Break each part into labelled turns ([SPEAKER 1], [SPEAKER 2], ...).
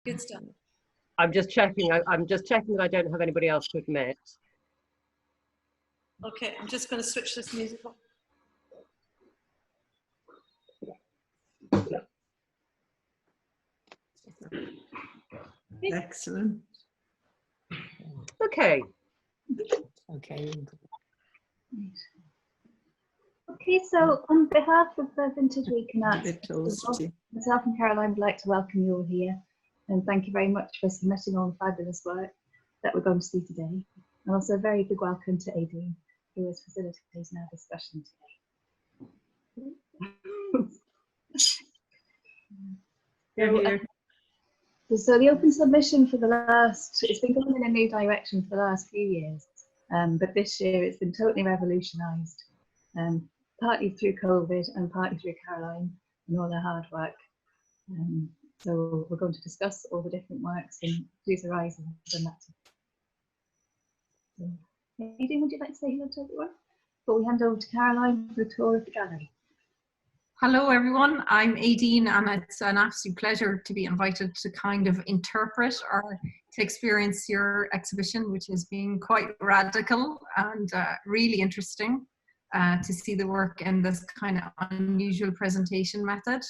[SPEAKER 1] Good stuff.
[SPEAKER 2] I'm just checking. I'm just checking that I don't have anybody else to admit.
[SPEAKER 1] Okay, I'm just going to switch this music on.
[SPEAKER 3] Excellent.
[SPEAKER 2] Okay.
[SPEAKER 4] Okay.
[SPEAKER 5] Okay, so on behalf of the Vintage Week and
[SPEAKER 3] A
[SPEAKER 5] Arts,
[SPEAKER 3] bit close to you.
[SPEAKER 5] myself and Caroline would like to welcome you all here, and thank you very much for submitting all the fabulous work that we're going to see today. And also a very big welcome to Aideen, who is facilitating our discussion today. So the open submission for the last, it's been going in a new direction for the last few years, but this year it's been totally revolutionised, partly through COVID and partly through Caroline and all their hard work. So we're going to discuss all the different works and who's arising and that. So, Aideen, would you like to say hello to everyone? Before we hand over to Caroline for a tour of the gallery.
[SPEAKER 6] Hello everyone, I'm Aideen and it's an absolute pleasure to be invited to kind of interpret or to experience your exhibition, which has been quite radical and really interesting to see the work in this kind of unusual presentation method.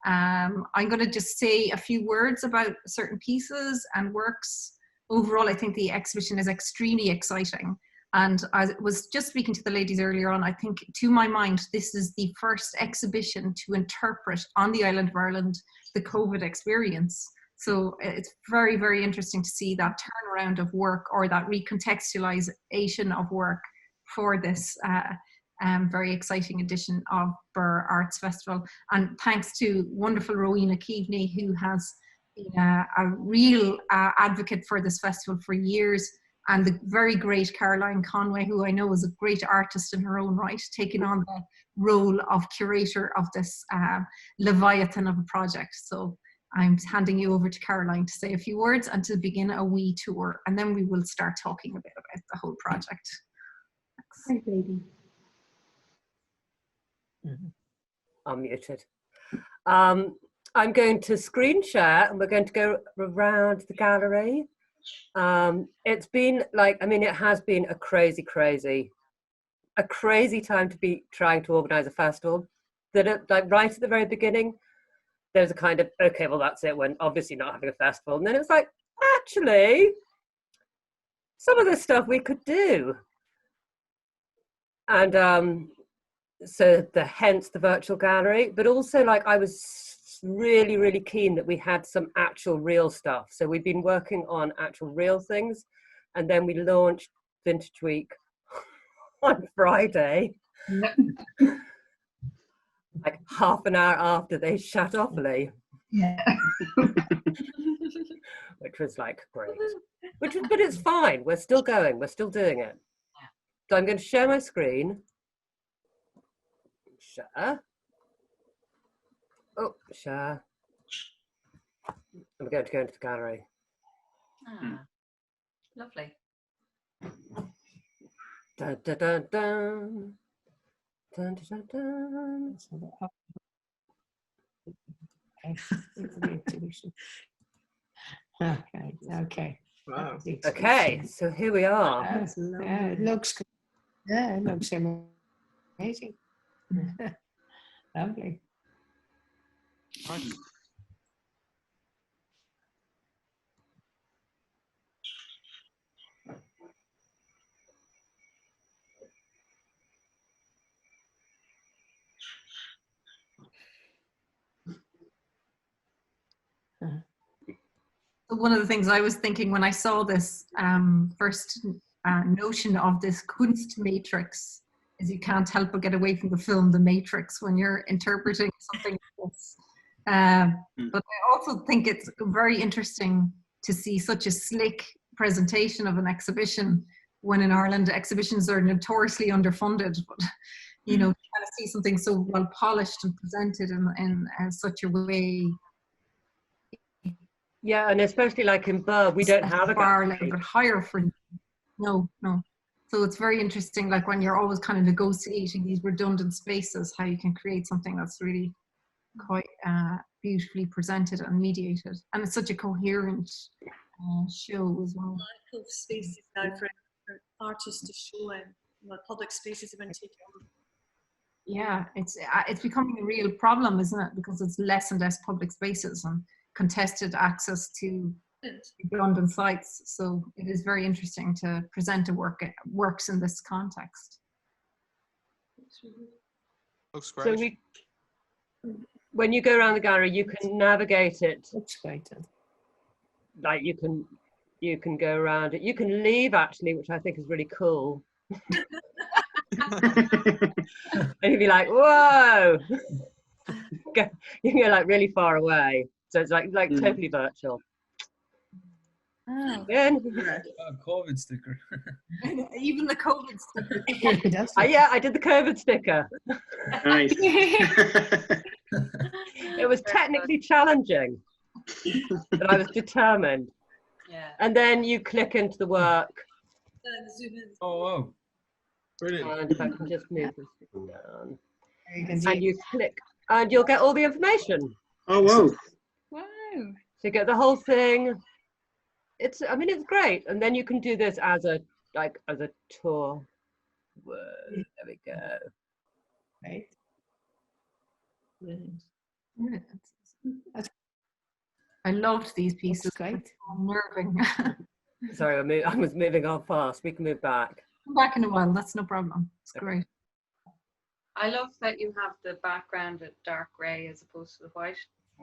[SPEAKER 6] I'm going to just say a few words about certain pieces and works. Overall, I think the exhibition is extremely exciting. And I was just speaking to the ladies earlier on, I think to my mind, this is the first exhibition to interpret on the island of Ireland the COVID experience. So it's very, very interesting to see that turnaround of work or that recontextualization of work for this very exciting edition of Birr Arts Festival. And thanks to wonderful Rowena Keaveney, who has been a real advocate for this festival for years, and the very great Caroline Conway, who I know is a great artist in her own right, taking on the role of curator of this leviathan of a project. So I'm handing you over to Caroline to say a few words and to begin a wee tour, and then we will start talking a bit about the whole project.
[SPEAKER 5] Thanks, Aideen.
[SPEAKER 2] I'm muted. I'm going to screen share and we're going to go around the gallery. It's been like, I mean, it has been a crazy time to be trying to organize a festival. That like right at the very beginning, there's a kind of, okay, well that's it, when obviously not having a festival. And then it's like, actually, some of this stuff we could do. And so hence the virtual gallery, but also like I was really keen that we had some actual real stuff. So we've been working on actual real things, and then we launched Vintage Week on Friday, like half an hour after they shut off, Lee.
[SPEAKER 5] Yeah.
[SPEAKER 2] Which was like great. But it's fine. We're still going. We're still doing it. So I'm going to share my screen. Share. Oh, share. I'm going to go into the gallery.
[SPEAKER 6] Ah, lovely.
[SPEAKER 2] Dun, dun, dun, dun. Dun, dun, dun, dun.
[SPEAKER 4] Okay.
[SPEAKER 3] Wow.
[SPEAKER 2] Okay, so here we are.
[SPEAKER 4] Yeah, it looks good. Yeah, it looks amazing. Lovely.
[SPEAKER 6] One of the things I was thinking when I saw this first notion of this Kunst matrix is you can't help but get away from the film The Matrix when you're interpreting something like this. But I also think it's very interesting to see such a slick presentation of an exhibition when in Ireland exhibitions are notoriously underfunded. But you know, to kind of see something so well polished and presented in such a way.
[SPEAKER 2] Yeah, and especially like in Birr, we don't have a
[SPEAKER 6] bar
[SPEAKER 2] gallery.
[SPEAKER 6] level higher for no. So it's very interesting, like when you're always kind of negotiating these redundant spaces, how you can create something that's really quite beautifully presented and mediated, and it's such a coherent show as well.
[SPEAKER 1] Lack of spaces now for artists to show in. Public spaces have been taken over.
[SPEAKER 6] Yeah, it's becoming a real problem, isn't it? Because it's less and less public spaces and contested access to redundant sites. So it is very interesting to present a works in this context.
[SPEAKER 3] Looks
[SPEAKER 2] So
[SPEAKER 3] great.
[SPEAKER 2] when you go around the gallery, you can navigate it.
[SPEAKER 4] Looks great.
[SPEAKER 2] Like you can go around it. You can leave actually, which I think is really cool. And you'd be like, whoa! You can go like really far away. So it's like totally virtual.
[SPEAKER 6] Oh.
[SPEAKER 2] Again.
[SPEAKER 7] A COVID sticker.
[SPEAKER 6] Even the COVID sticker.
[SPEAKER 2] Yeah, I did the COVID sticker.
[SPEAKER 8] Nice.
[SPEAKER 2] It was technically challenging, but I was determined.
[SPEAKER 1] Yeah.
[SPEAKER 2] And then you click into the work.
[SPEAKER 1] Zoom in.
[SPEAKER 7] Oh, wow. Brilliant.
[SPEAKER 2] And if I can just move this thing down.
[SPEAKER 4] You can see
[SPEAKER 2] And you click, and you'll get all the information.
[SPEAKER 8] Oh, wow.
[SPEAKER 1] Wow.
[SPEAKER 2] So you get the whole thing. I mean, it's great. And then you can do this as a tour. Whoa, there we go.
[SPEAKER 4] right.
[SPEAKER 6] I loved these
[SPEAKER 4] Looks
[SPEAKER 6] pieces.
[SPEAKER 4] great.
[SPEAKER 6] Unnerving.
[SPEAKER 2] Sorry, I was moving on fast. We can move back.
[SPEAKER 6] Come back in a while. That's no problem. It's great.
[SPEAKER 9] I love that you have the background at dark grey as opposed to the white.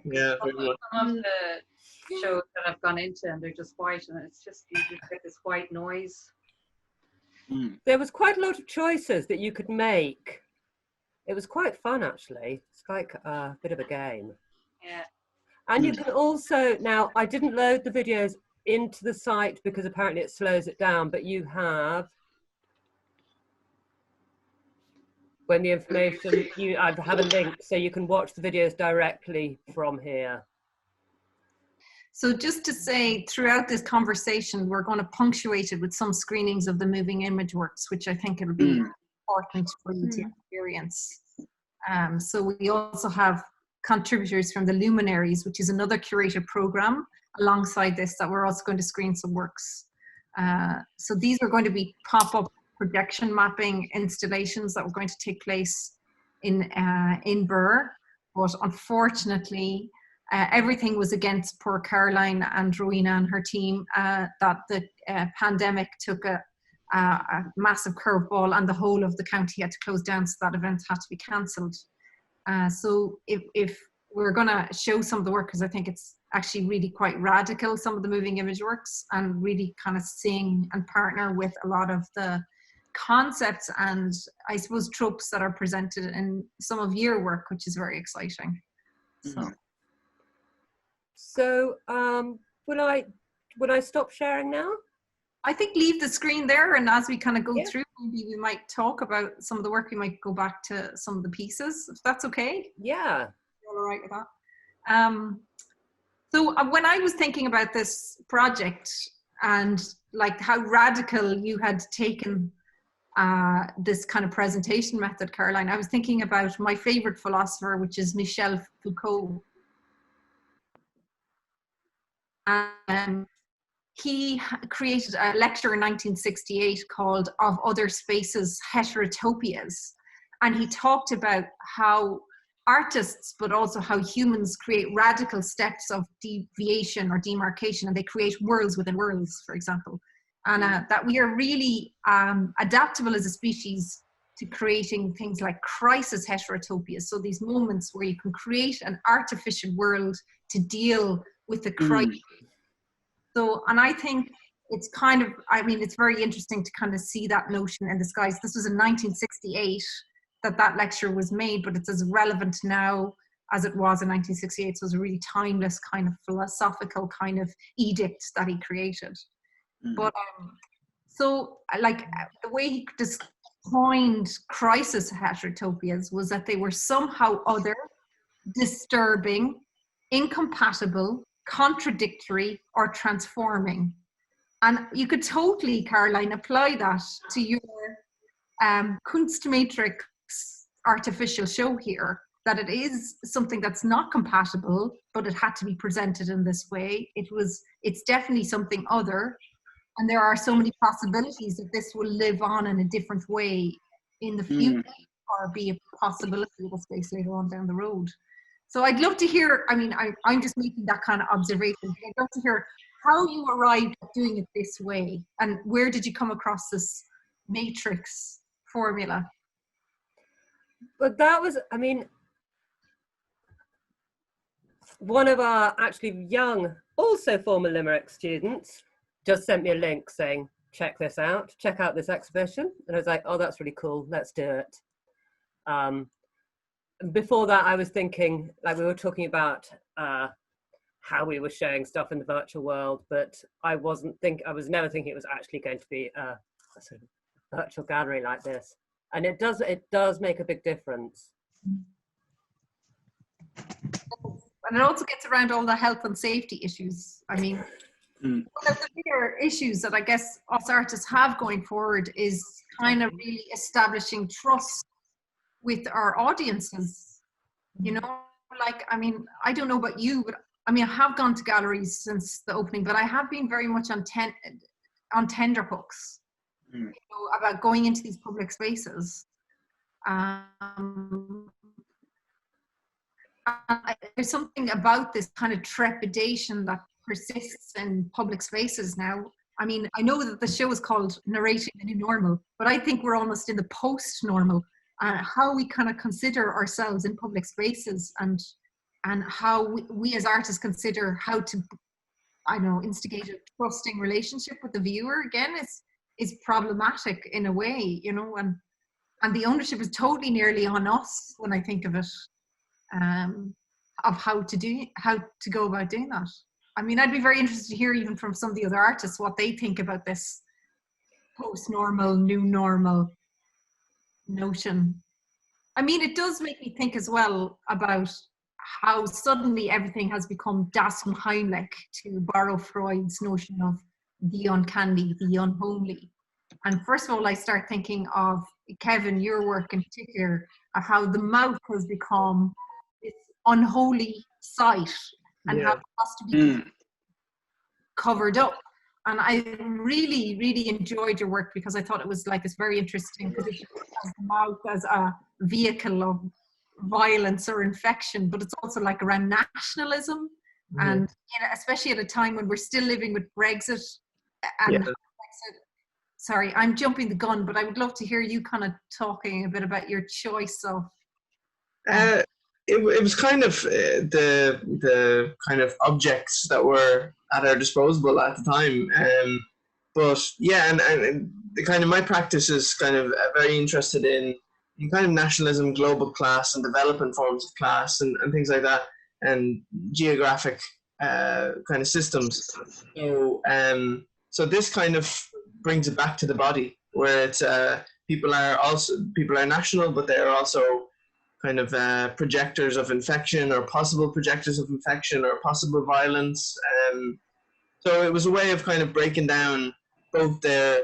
[SPEAKER 8] Yeah, very much.
[SPEAKER 9] Some of the shows that I've gone into and they're just white, and it's just you just get this white noise.
[SPEAKER 2] There was quite a lot of choices that you could make. It was quite fun, actually. It's like a bit of a game.
[SPEAKER 9] Yeah.
[SPEAKER 2] And you can also, now I didn't load the videos into the site because apparently it slows it down, but you have, when the information, I have a link so you can watch the videos directly from here.
[SPEAKER 6] So just to say, throughout this conversation, we're going to punctuate it with some screenings of the moving image works, which I think it'll be important for you to experience. So we also have contributors from the Luminaries, which is another curated program alongside this that we're also going to screen some works. So these are going to be pop-up projection mapping installations that were going to take place in Birr, but unfortunately everything was against poor Caroline and Rowena and her team, that the pandemic took a massive curveball and the whole of the county had to close down, so that event had to be cancelled. So if we're going to show some of the work, because I think it's actually really quite radical, some of the moving image works, and really kind of sing and partner with a lot of the concepts and I suppose tropes that are presented in some of your work, which is very exciting.
[SPEAKER 2] So will I stop sharing now?
[SPEAKER 6] I think leave the screen there, and as we kind of go through, maybe we might talk about some of the work. We might go back to some of the pieces, if that's okay.
[SPEAKER 2] Yeah.
[SPEAKER 6] You're all right with that? So when I was thinking about this project and like how radical you had taken this kind of presentation method, Caroline, I was thinking about my favorite philosopher, which is Michel Foucault. He created a lecture in 1968 called Of Other Spaces, Heterotopias. And he talked about how artists, but also how humans create radical steps of deviation or demarcation, and they create worlds within worlds, for example. And that we are really adaptable as a species to creating things like crisis heterotopias. So these moments where you can create an artificial world to deal with the crisis. So, and I think it's kind of, I mean, it's very interesting to kind of see that notion in the skies. This was in 1968 that lecture was made, but it's as relevant now as it was in 1968. So it's a really timeless kind of philosophical kind of edict that he created. But so like the way he coined crisis heterotopias was that they were somehow other, disturbing, incompatible, contradictory, or transforming. And you could totally, Caroline, apply that to your Kunstmatrix artificial show here. that it is something that's not compatible, but it had to be presented in this way. It's definitely something other, and there are so many possibilities that this will live on in a different way in the future, or be a possibility of a space later on down the road. So I'd love to hear, I mean, I'm just making that kind of observation. I'd love to hear how you arrived at doing it this way, and where did you come across this matrix formula?
[SPEAKER 2] But that was, I mean, one of our actually young, also former Limerick students just sent me a link saying, check out this exhibition. And I was like, oh, that's really cool, let's do it. Before that, I was thinking, like we were talking about how we were showing stuff in the virtual world, but I was never thinking it was actually going to be a sort of virtual gallery like this. And it does make a big difference.
[SPEAKER 6] And it also gets around all the health and safety issues. I mean, one of the bigger issues that I guess us artists have going forward is kind of really establishing trust with our audiences. You know, like, I mean, I don't know about you, but I mean, I have gone to galleries since the opening, but I have been very much on tenterhooks, you know, about going into these public spaces. There's something about this kind of trepidation that persists in public spaces now. I mean, I know that the show is called Narrating the New Normal, but I think we're almost in the post-normal. How we kind of consider ourselves in public spaces, and how we as artists consider how to, I don't know, instigate a trusting relationship with the viewer again is problematic in a way, you know, and the ownership is totally nearly on us when I think of it, of how to go about doing that. I mean, I'd be very interested to hear even from some of the other artists what they think about this post-normal, new normal notion. I mean, it does make me think as well about how suddenly everything has become Das Unheimlich, to borrow Freud's notion of the uncanny, the unholy. And first of all, I start thinking of, Kevin, your work in particular, of how the mouth has become this unholy sight, and how it has to be covered up. And I really, really enjoyed your work because I thought it was like this very interesting position as the mouth as a vehicle of violence or infection, but it's also like around nationalism, and you know, especially at a time when we're still living with Brexit and Brexit. Sorry, I'm jumping the gun, but I would love to hear you kind of talking a bit about your choice of.
[SPEAKER 8] It was kind of the kind of objects that were at our disposal at the time, but yeah, and the kind of my practice is kind of very interested in kind of nationalism, global class, and developing forms of class, and things like that, and geographic kind of systems. So this kind of brings it back to the body, where it's people are national, but they are also kind of projectors of infection, or possible projectors of infection, or possible violence. So it was a way of kind of breaking down both their,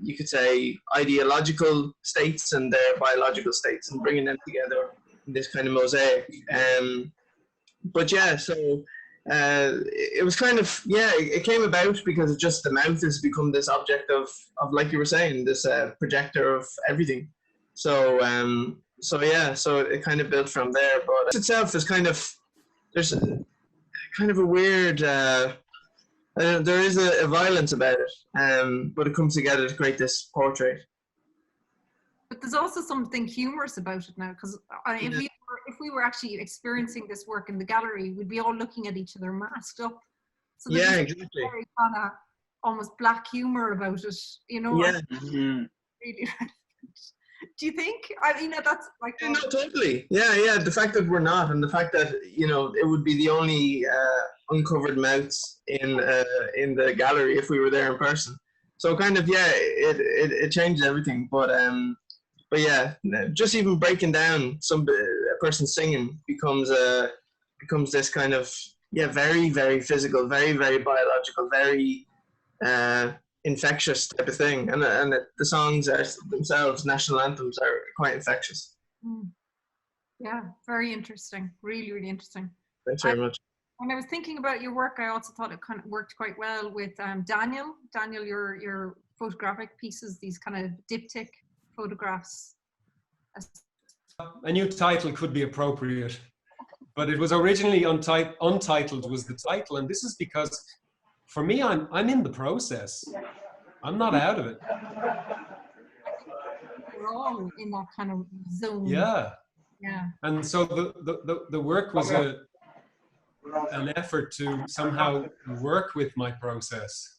[SPEAKER 8] you could say, ideological states and their biological states, and bringing them together in this kind of mosaic. But yeah, so it was kind of, it came about because just the mouth has become this object of like you were saying, this projector of everything. So it kind of built from there. But itself is there's kind of a weird, there is a violence about it, but it comes together to create this portrait.
[SPEAKER 6] But there's also something humorous about it now, because if we were actually experiencing this work in the gallery, we'd be all looking at each other masked up. So there's
[SPEAKER 8] exactly.
[SPEAKER 6] Very kind of almost black humor about it, you know.
[SPEAKER 8] Yeah.
[SPEAKER 6] Really. Do you think? I mean, that's like.
[SPEAKER 8] Yeah, no, totally. Yeah. The fact that we're not, and the fact that it would be the only uncovered mouths in the gallery if we were there in person. So kind of it changed everything. But yeah, just even breaking down a person singing becomes this kind of very, very physical, very, very biological, very infectious type of thing, and the songs are themselves, national anthems, are quite infectious.
[SPEAKER 6] Yeah, very interesting. Really, really interesting.
[SPEAKER 8] Thanks very much.
[SPEAKER 6] When I was thinking about your work, I also thought it kind of worked quite well with Daniel. Daniel, your photographic pieces, these kind of diptych photographs.
[SPEAKER 3] A new title could be appropriate, but it was originally Untitled was the title, and this is because for me, I'm in the process. I'm not out of it.
[SPEAKER 6] We're all in that kind of zone.
[SPEAKER 3] Yeah.
[SPEAKER 6] Yeah.
[SPEAKER 3] And so the work was an effort to somehow work with my process.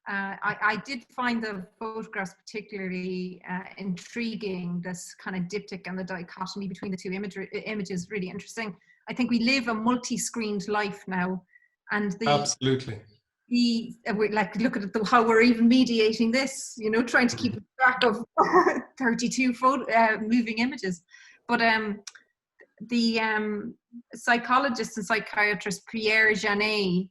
[SPEAKER 6] I did find the photographs particularly intriguing, this kind of diptych and the dichotomy between the two images really interesting. I think we live a multi-screened life now, and
[SPEAKER 3] Absolutely.
[SPEAKER 6] Like, look at how we're even mediating this, you know, trying to keep track of 32 moving images. But the psychologist and psychiatrist Pierre Janet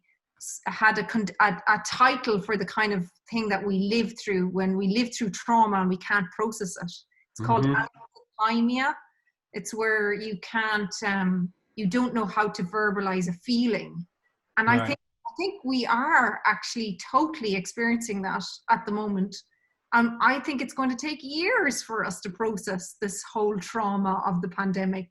[SPEAKER 6] had a title for the kind of thing that we live through when we live through trauma and we can't process it. It's called allothymia. It's where you can't, you don't know how to verbalize a feeling. And
[SPEAKER 3] Right.
[SPEAKER 6] I think we are actually totally experiencing that at the moment. I think it's going to take years for us to process this whole trauma of the pandemic.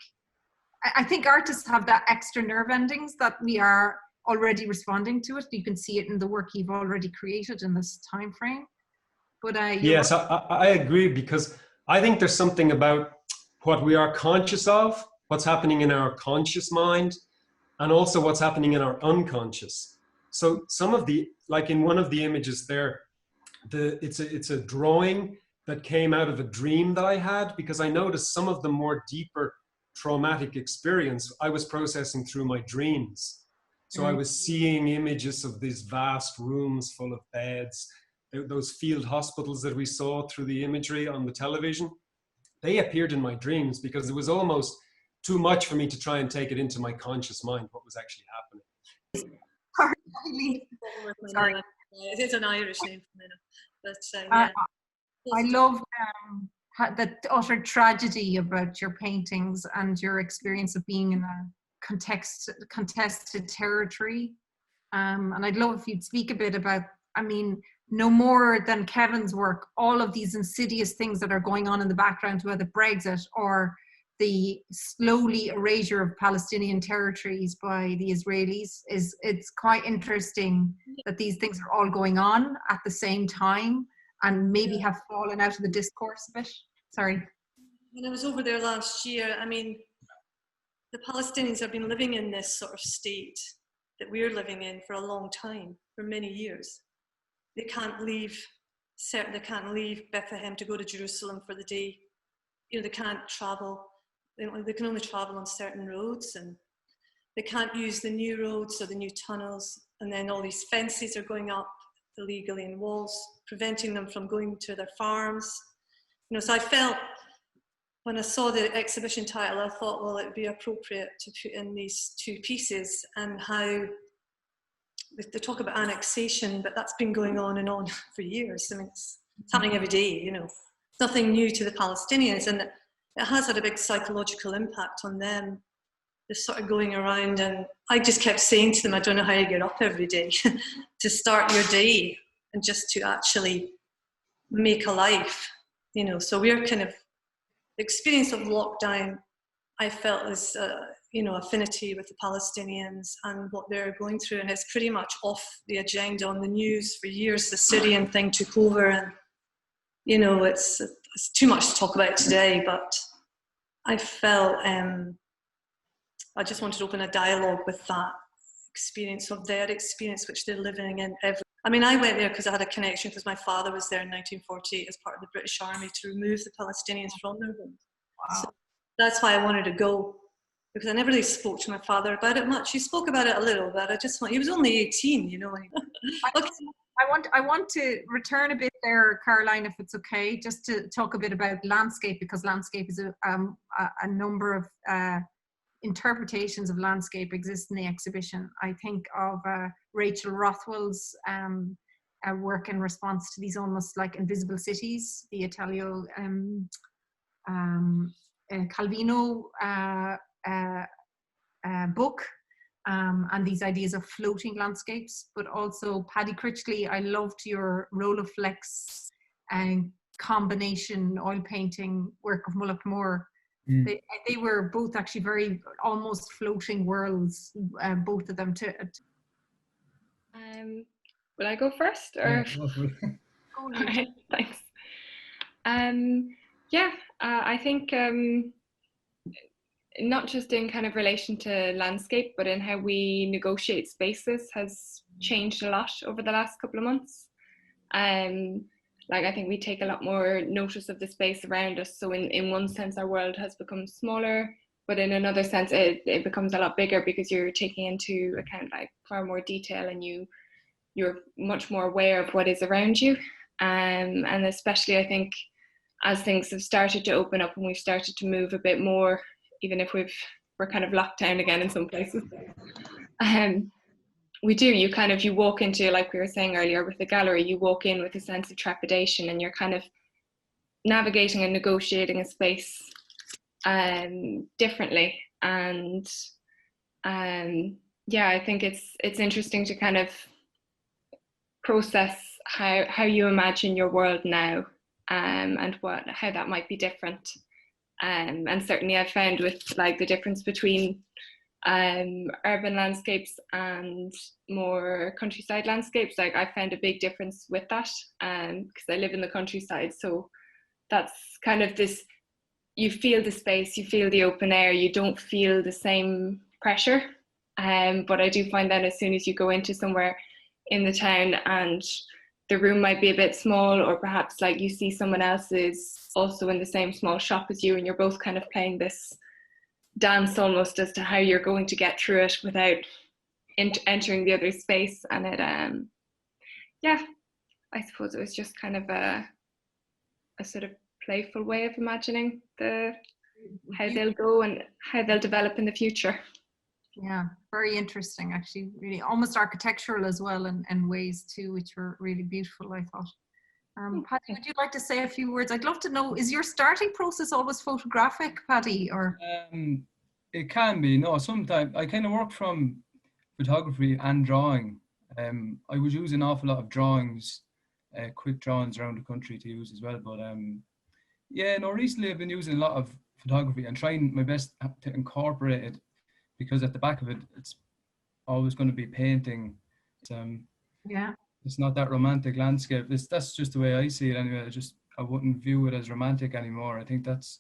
[SPEAKER 6] I think artists have that extra nerve endings that we are already responding to it. You can see it in the work you've already created in this time frame. But
[SPEAKER 3] yes, I agree, because I think there's something about what we are conscious of, what's happening in our conscious mind, and also what's happening in our unconscious. So some of the, like in one of the images there, it's a drawing that came out of a dream that I had, because I noticed some of the more deeper traumatic experience I was processing through my dreams. So I was seeing images of these vast rooms full of beds, those field hospitals that we saw through the imagery on the television. They appeared in my dreams because it was almost too much for me to try and take it into my conscious mind, what was actually happening.
[SPEAKER 6] Sorry.
[SPEAKER 1] It's an Irish name for me, but yeah.
[SPEAKER 6] I love the utter tragedy about your paintings and your experience of being in a contested territory. And I'd love if you'd speak a bit about, I mean, no more than Kevin's work, all of these insidious things that are going on in the background, whether Brexit or the slowly erasure of Palestinian territories by the Israelis, it's quite interesting that these things are all going on at the same time and maybe have fallen out of the discourse a bit. Sorry.
[SPEAKER 1] When I was over there last year, I mean, the Palestinians have been living in this sort of state that we're living in for a long time, for many years. They can't leave Bethlehem to go to Jerusalem for the day. You know, they can't travel. They can only travel on certain roads, and they can't use the new roads or the new tunnels. And then all these fences are going up illegally and walls, preventing them from going to their farms. You know, so I felt, when I saw the exhibition title, I thought, well, it would be appropriate to put in these two pieces, and how they talk about annexation, but that's been going on and on for years. I mean, it's happening every day, you know. It's nothing new to the Palestinians, and it has had a big psychological impact on them. They're sort of going around, and I just kept saying to them, I don't know how you get up every day to start your day and just to actually make a life, you know. So we're kind of, the experience of lockdown, I felt is, you know, affinity with the Palestinians and what they're going through, and it's pretty much off the agenda on the news for years. The Syrian thing took over, and you know, it's too much to talk about today, but I felt I just wanted to open a dialogue with that experience of their experience, which they're living in I mean, I went there because I had a connection, because my father was there in 1948 as part of the British Army to remove the Palestinians from their homes. Wow. So that's why I wanted to go, because I never really spoke to my father about it much. He spoke about it a little, but he was only 18, you know.
[SPEAKER 6] I want to return a bit there, Caroline, if it's okay, just to talk a bit about landscape, because landscape is a number of interpretations of landscape exist in the exhibition. I think of Rachel Rothwell's work in response to these almost like invisible cities, the Italio Calvino book, and these ideas of floating landscapes, but also Paddy Critchley, I loved your Rolleiflex and combination oil painting work of Mullaghmore. They were both actually very almost floating worlds, both of them.
[SPEAKER 10] Will I go first? Or?
[SPEAKER 7] Yeah, go for it.
[SPEAKER 10] All right, thanks. Yeah, I think not just in kind of relation to landscape, but in how we negotiate spaces has changed a lot over the last couple of months. Like, I think we take a lot more notice of the space around us. So in one sense, our world has become smaller, but in another sense, it becomes a lot bigger because you're taking into account like far more detail, and you're much more aware of what is around you. And especially, I think, as things have started to open up and we've started to move a bit more, even if we're kind of locked down again in some places, you walk into, like we were saying earlier with the gallery, you walk in with a sense of trepidation, and you're kind of navigating and negotiating a space differently. And yeah, I think it's interesting to kind of process how you imagine your world now, and how that might be different. And certainly I've found with like the difference between urban landscapes and more countryside landscapes, like I found a big difference with that, because I live in the countryside. So that's kind of this, you feel the space, you feel the open air, you don't feel the same pressure. But I do find that as soon as you go into somewhere in the town and the room might be a bit small, or perhaps like you see someone else is also in the same small shop as you, and you're both kind of playing this dance almost as to how you're going to get through it without entering the other space. And it yeah, I suppose it was just kind of a sort of playful way of imagining how they'll go and how they'll develop in the future.
[SPEAKER 6] Yeah, very interesting, actually, really almost architectural as well in ways too, which were really beautiful, I thought. Paddy, would you like to say a few words? I'd love to know, is your starting process always photographic, Paddy, or?
[SPEAKER 7] It can be. No, sometimes I kind of work from photography and drawing. I would use an awful lot of drawings, quick drawings around the country to use as well. But yeah, no, recently I've been using a lot of photography and trying my best to incorporate it, because at the back of it, it's always going to be painting.
[SPEAKER 6] Yeah.
[SPEAKER 7] It's not that romantic landscape. That's just the way I see it anyway. I wouldn't view it as romantic anymore. I think that's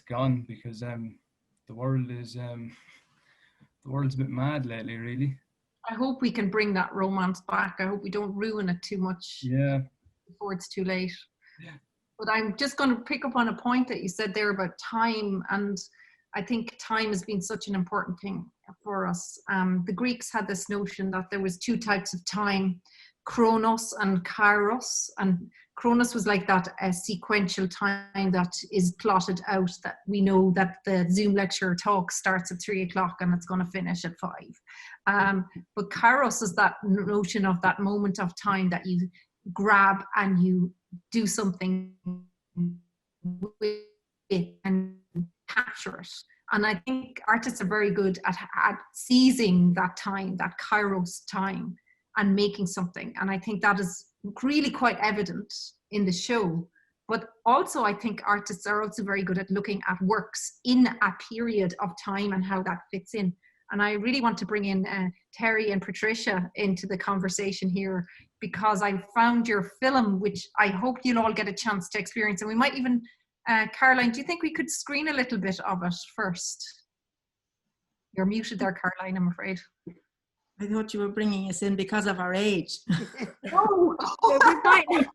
[SPEAKER 7] gone, because the world's a bit mad lately, really.
[SPEAKER 6] I hope we can bring that romance back. I hope we don't ruin it too much.
[SPEAKER 7] Yeah.
[SPEAKER 6] Before it's too late.
[SPEAKER 7] Yeah.
[SPEAKER 6] But I'm just going to pick up on a point that you said there about time, and I think time has been such an important thing for us. The Greeks had this notion that there was two types of time, chronos and kairos, and chronos was like that sequential time that is plotted out, that we know that the Zoom lecture talk starts at 3 o'clock and it's going to finish at 5. But kairos is that notion of that moment of time that you grab and you do something with it and capture it. And I think artists are very good at seizing that time, that kairos time, and making something. And I think that is really quite evident in the show. But also I think artists are also very good at looking at works in a period of time and how that fits in. And I really want to bring in Terry and Patricia into the conversation here, because I found your film, which I hope you'll all get a chance to experience. And we might even, Caroline, do you think we could screen a little bit of it first? You're muted there, Caroline, I'm afraid.
[SPEAKER 11] I thought you were bringing us in because of our age.
[SPEAKER 6] Oh, we might.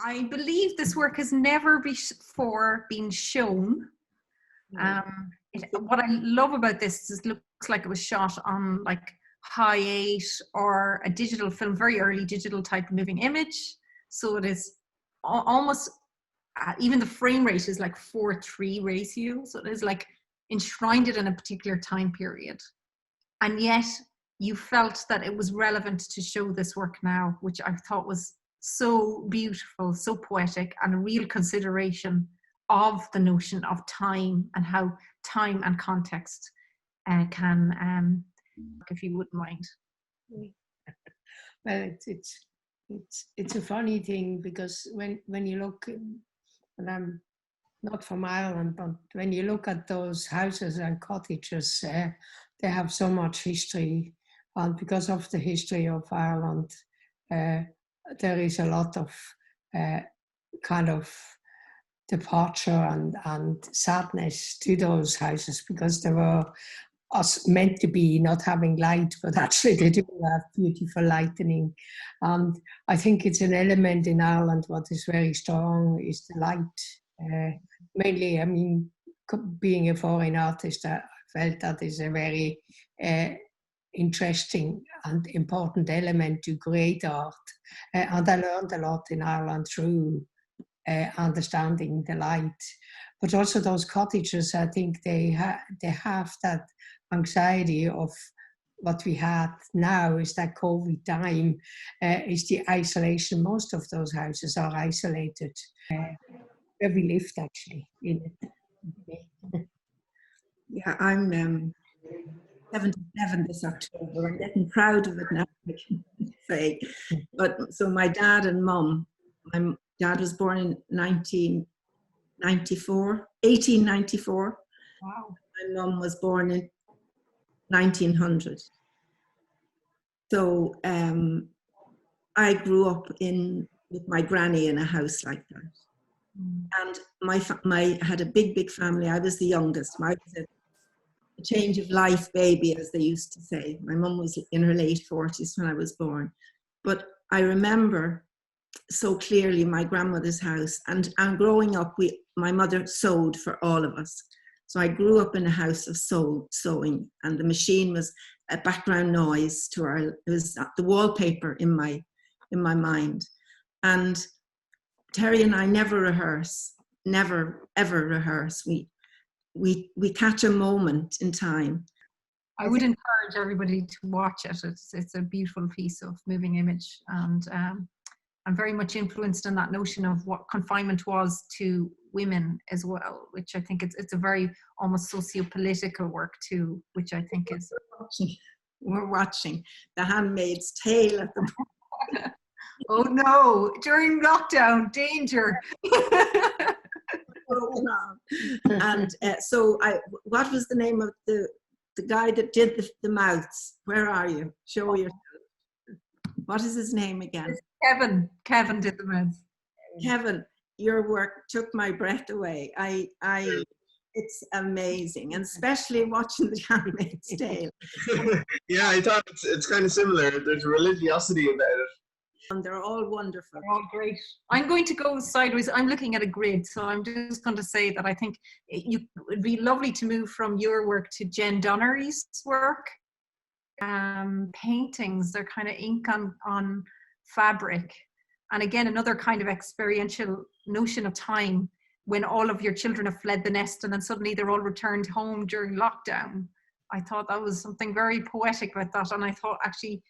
[SPEAKER 6] I believe this work has never before been shown. What I love about this is it looks like it was shot on like high 8 or a digital film, very early digital type moving image. So it is almost, even the frame rate is like 4:3 ratio. So it is like enshrined it in a particular time period. And yet you felt that it was relevant to show this work now, which I thought was so beautiful, so poetic, and a real consideration of the notion of time and how time and context can, if you wouldn't mind.
[SPEAKER 4] Well, it's a funny thing, because when you look, and I'm not from Ireland, but when you look at those houses and cottages, they have so much history, and because of the history of Ireland, there is a lot of kind of departure and sadness to those houses, because they were meant to be not having light, but actually they do have beautiful lighting. And I think it's an element in Ireland what is very strong is the light. Mainly, I mean, being a foreign artist, I felt that is a very interesting and important element to create art. And I learned a lot in Ireland through understanding the light. But also those cottages, I think they have that anxiety of what we had now is that COVID time, is the isolation. Most of those houses are isolated, where we lived actually in it.
[SPEAKER 11] Yeah, I'm 77 this October. I'm getting proud of it now, I can say. But so my dad and mum, my dad was born in 1894.
[SPEAKER 6] Wow.
[SPEAKER 11] My mum was born in 1900. So I grew up with my granny in a house like that. And my had a big family. I was the youngest. I was a change of life baby, as they used to say. My mum was in her late 40s when I was born. But I remember so clearly my grandmother's house, and growing up, my mother sewed for all of us. So I grew up in a house of sewing, and the machine was a background noise to it was the wallpaper in my mind. And Terry and I never rehearse, never ever rehearse. We catch a moment in time.
[SPEAKER 6] I would encourage everybody to watch it. It's a beautiful piece of moving image, and I'm very much influenced in that notion of what confinement was to women as well, which I think it's a very almost socio-political work too, which I think is...
[SPEAKER 11] We're watching The Handmaid's Tale at the moment.
[SPEAKER 6] Oh no, during lockdown, danger.
[SPEAKER 11] And so what was the name of the guy that did the mouths? Where are you? Show yourself. What is his name again?
[SPEAKER 6] Kevin. Kevin did the mouths.
[SPEAKER 11] Kevin, your work took my breath away. It's amazing, and especially watching The Handmaid's Tale.
[SPEAKER 8] Yeah, I thought it's kind of similar. There's religiosity about it.
[SPEAKER 11] And they're all wonderful.
[SPEAKER 6] They're all great. I'm going to go sideways. I'm looking at a grid, so I'm just going to say that I think it would be lovely to move from your work to Jen Donnery's work. Paintings, they're kind of ink on fabric. And again, another kind of experiential notion of time when all of your children have fled the nest and then suddenly they're all returned home during lockdown. I thought that was something very poetic about that. And I thought actually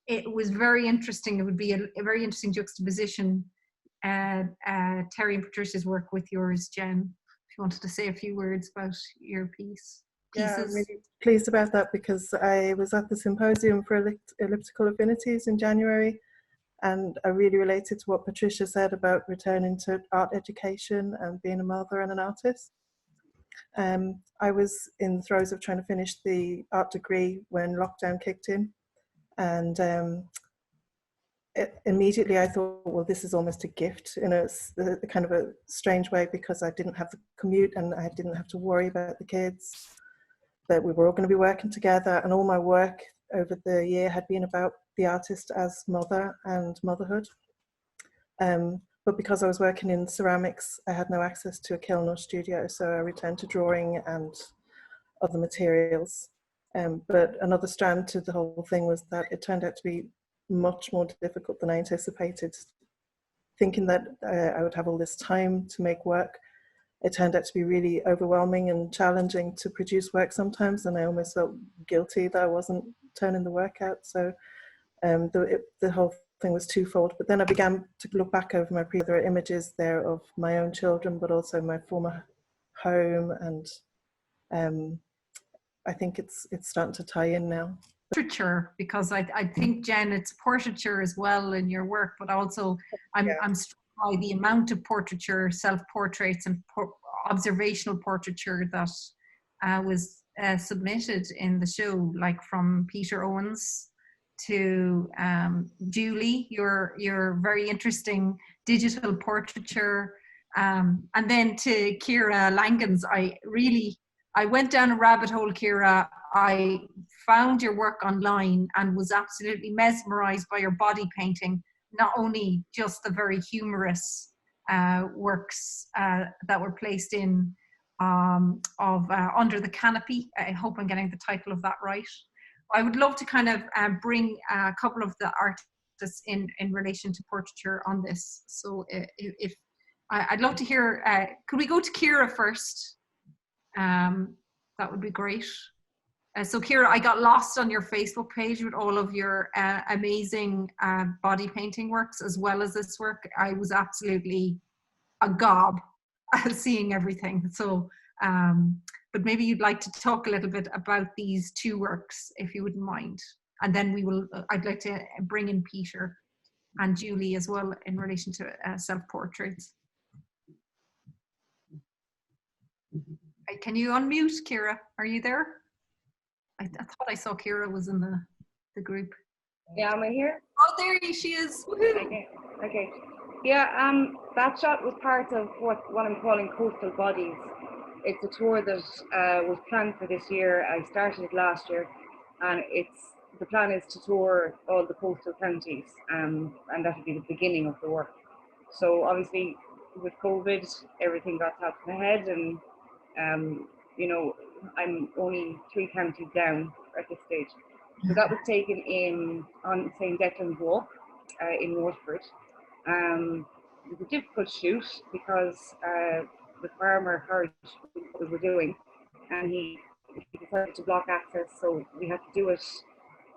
[SPEAKER 6] it was very interesting. It would be a very interesting juxtaposition, Terry and Patricia's work with yours, Jen. If you wanted to say a few words about your pieces.
[SPEAKER 12] Yeah, I'm really pleased about that, because I was at the Symposium for Elliptical Affinities in January, and I really related to what Patricia said about returning to art education and being a mother and an artist. I was in the throes of trying to finish the art degree when lockdown kicked in, and immediately I thought, well, this is almost a gift in a kind of a strange way, because I didn't have the commute and I didn't have to worry about the kids, that we were all going to be working together, and all my work over the year had been about the artist as mother and motherhood. but because I was working in ceramics, I had no access to a kiln or studio, so I returned to drawing and other materials. But another strand to the whole thing was that it turned out to be much more difficult than I anticipated. Thinking that I would have all this time to make work, it turned out to be really overwhelming and challenging to produce work sometimes, and I almost felt guilty that I wasn't turning the work out. So the whole thing was twofold. But then I began to look back over my previous images there of my own children, but also my former home, and I think it's starting to tie in now.
[SPEAKER 6] Portraiture, because I think, Jen, it's portraiture as well in your work, but also I'm struck by the amount of portraiture, self-portraits and observational portraiture that was submitted in the show, like from Peter Owens to Julie, your very interesting digital portraiture, and then to Ciara Langan's. I went down a rabbit hole, Ciara. I found your work online and was absolutely mesmerized by your body painting, not only just the very humorous works that were placed in Under the Canopy. I hope I'm getting the title of that right. I would love to kind of bring a couple of the artists in relation to portraiture on this. So if I'd love to hear, could we go to Ciara first? That would be great. So Ciara, I got lost on your Facebook page with all of your amazing body painting works, as well as this work. I was absolutely agog seeing everything. So, but maybe you'd like to talk a little bit about these two works, if you wouldn't mind. And then we will, I'd like to bring in Peter and Julie as well in relation to self-portraits. Can you unmute, Ciara? Are you there? I thought I saw Ciara was in the group.
[SPEAKER 13] Yeah, am I here?
[SPEAKER 6] Oh, there she is.
[SPEAKER 13] Okay. Okay. Yeah, that shot was part of what I'm calling Coastal Bodies. It's a tour that was planned for this year. I started it last year, and the plan is to tour all the coastal counties, and that will be the beginning of the work. So obviously, with COVID, everything got tapped in the head, and you know, I'm only 3 counties down at this stage. So that was taken on St. Declan's Walk in Waterford. It was a difficult shoot because the farmer heard what we were doing, and he decided to block access, so we had to do it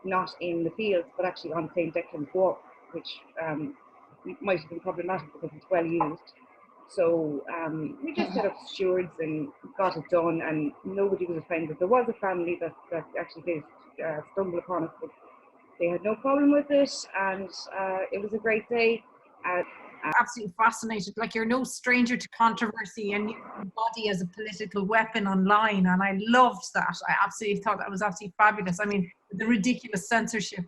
[SPEAKER 13] not in the fields, but actually on St. Declan's Walk, which might have been problematic because it's well used. So we just set up stewards and got it done, and nobody was offended. There was a family that actually did stumble upon it, but they had no problem with it, and it was a great day.
[SPEAKER 6] Absolutely fascinated. Like, you're no stranger to controversy, and your body as a political weapon online, and I loved that. I absolutely thought that was absolutely fabulous. I mean, the ridiculous censorship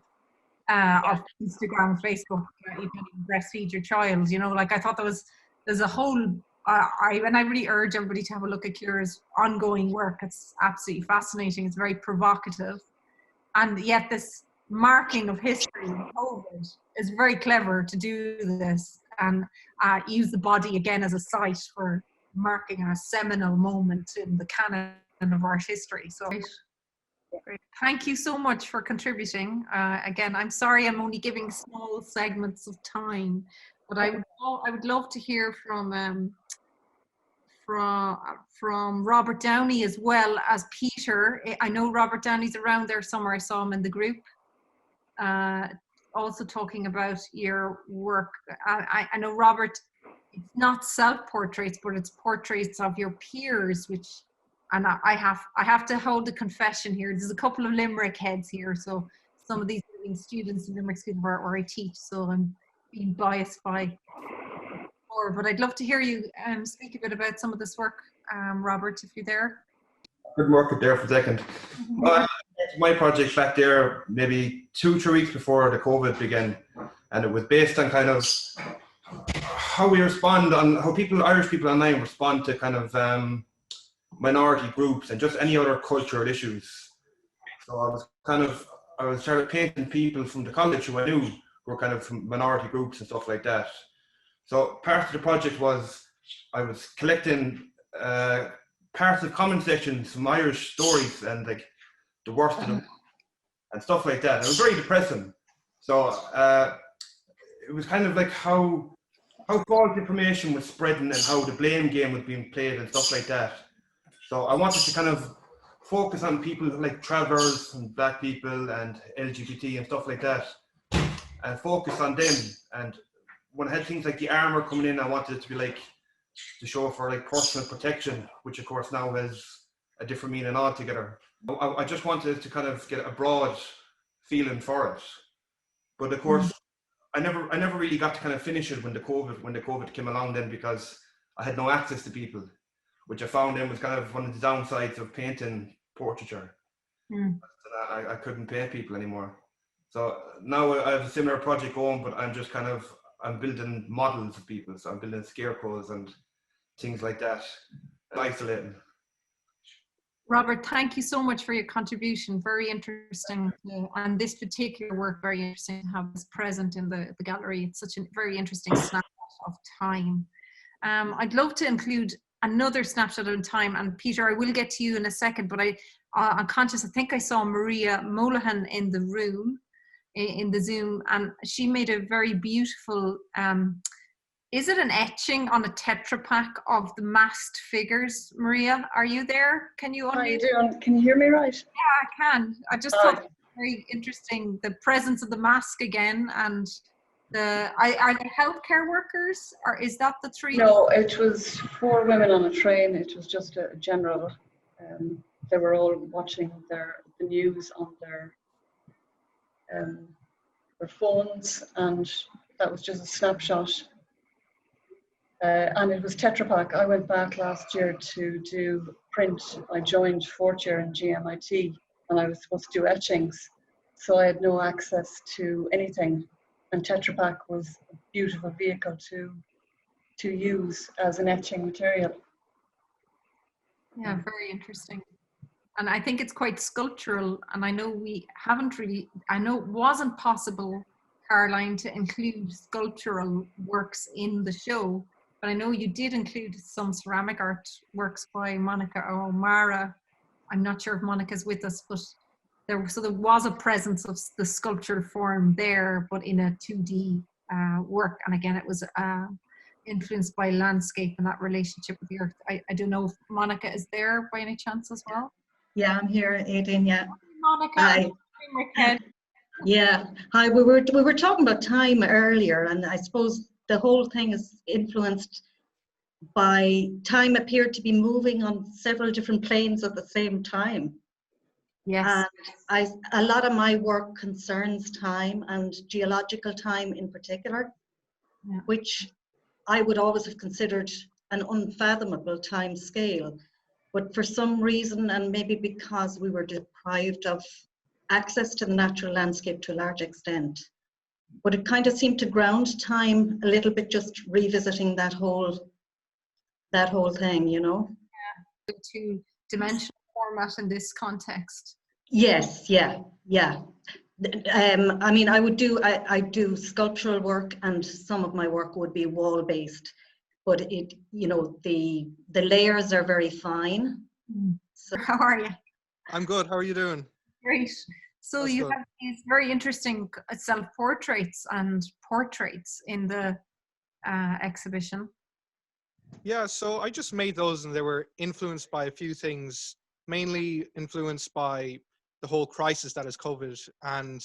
[SPEAKER 6] of Instagram, Facebook, you can breastfeed your child, you know, like I thought there's a whole, I really urge everybody to have a look at Ciara's ongoing work. It's absolutely fascinating. It's very provocative. And yet this marking of history in COVID is very clever to do this and use the body again as a site for marking a seminal moment in the canon of art history. So great. Thank you so much for contributing. Again, I'm sorry I'm only giving small segments of time, but I would love to hear from Robert Downey as well as Peter. I know Robert Downey's around there somewhere. I saw him in the group. Also talking about your work. I know, Robert, it's not self-portraits, but it's portraits of your peers, which, and I have to hold a confession here. There's a couple of Limerick heads here, so some of these are being students in Limerick School where I teach, so I'm being biased by more. But I'd love to hear you speak a bit about some of this work, Robert, if you're there.
[SPEAKER 14] Couldn't work it there for a second. My project back there maybe 2-3 weeks before the COVID began, and it was based on kind of how we respond, on how Irish people online respond to kind of minority groups and just any other cultural issues. So I was started painting people from the college who I knew were kind of from minority groups and stuff like that. So part of the project was I was collecting parts of comment sections from Irish stories and like the worst of them and stuff like that. It was very depressing. So it was kind of like how false information was spreading and how the blame game was being played and stuff like that. So I wanted to kind of focus on people like travellers and black people and LGBT and stuff like that, and focus on them. And when I had things like the armour coming in, I wanted it to be like the show for like personal protection, which of course now has a different meaning altogether. I just wanted to kind of get a broad feeling for it, but of course I never really got to kind of finish it when the COVID came along then, because I had no access to people, which I found then was kind of one of the downsides of painting portraiture. I couldn't paint people anymore. So now I have a similar project going, but I'm building models of people. So I'm building scarecrows and things like that, isolating.
[SPEAKER 6] Robert, thank you so much for your contribution. Very interesting. And this particular work, very interesting to have this present in the gallery. It's such a very interesting snapshot of time. I'd love to include another snapshot of time. And Peter, I will get to you in a second, but I'm conscious, I think I saw Maria Molahan in the room, in the Zoom, and she made a very beautiful, is it an etching on a Tetra Pak of the masked figures? Maria, are you there? Can you unmute?
[SPEAKER 15] How are you doing? Can you hear me right?
[SPEAKER 6] Yeah, I can. I just thought it was very interesting, the presence of the mask again, and are they healthcare workers, or is that the three?
[SPEAKER 15] No, it was 4 women on a train. It was just a general, they were all watching the news on their phones, and that was just a snapshot. And it was Tetra Pak. I went back last year to do print. I joined 4th year in GMIT, and I was supposed to do etchings, so I had no access to anything. And Tetra Pak was a beautiful vehicle to use as an etching material.
[SPEAKER 6] Yeah, very interesting. And I think it's quite sculptural, and I know we haven't really, I know it wasn't possible, Caroline, to include sculptural works in the show, but I know you did include some ceramic art works by Monica O'Mara. I'm not sure if Monica's with us, but there was a presence of the sculptural form there, but in a 2D work. And again, it was influenced by landscape and that relationship with the earth. I don't know if Monica is there by any chance as well.
[SPEAKER 16] Yeah, I'm here, Aideen. Yeah.
[SPEAKER 6] Monica.
[SPEAKER 16] Hi. Yeah. Hi. We were talking about time earlier, and I suppose the whole thing is influenced by time appeared to be moving on several different planes at the same time.
[SPEAKER 6] Yes.
[SPEAKER 16] And a lot of my work concerns time, and geological time in particular, which I would always have considered an unfathomable time scale. But for some reason, and maybe because we were deprived of access to the natural landscape to a large extent, but it kind of seemed to ground time a little bit, just revisiting that whole thing, you know?
[SPEAKER 6] Yeah, the 2-dimensional format in this context.
[SPEAKER 16] Yes, yeah. I mean, I do sculptural work, and some of my work would be wall-based, but it, you know, the layers are very fine.
[SPEAKER 6] So how are you?
[SPEAKER 17] I'm good. How are you doing?
[SPEAKER 6] Great. So
[SPEAKER 17] That's
[SPEAKER 6] you
[SPEAKER 17] good.
[SPEAKER 6] have these very interesting self-portraits and portraits in the exhibition.
[SPEAKER 17] Yeah, so I just made those, and they were influenced by a few things, mainly influenced by the whole crisis that is COVID and